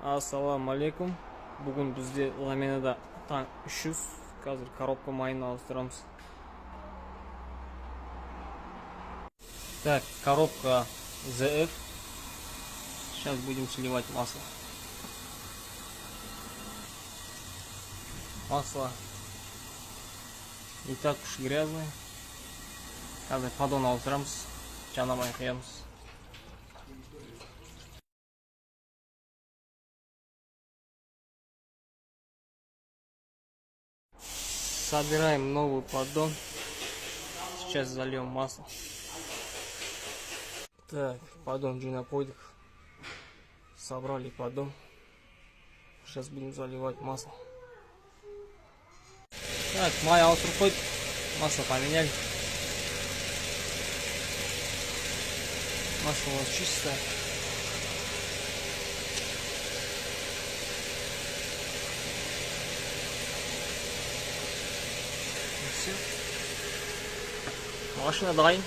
Assalomu alaykum. Bugun bizde zaminada tank 300. Hozir коробка mayini auzdıramiz. Так, коробка ZF. Сейчас будем сливать масло. Масло не так уж грязное. Hozir поддон auzdıramiz. Chanamay qo'yamiz. Собираем новый поддон. Сейчас зальем масло. Так, поддон джинаподик. Собрали поддон. Сейчас будем заливать масло. Так, май аутруход. Масло поменяли. Масло у нас чистое. Все. Машина дайын.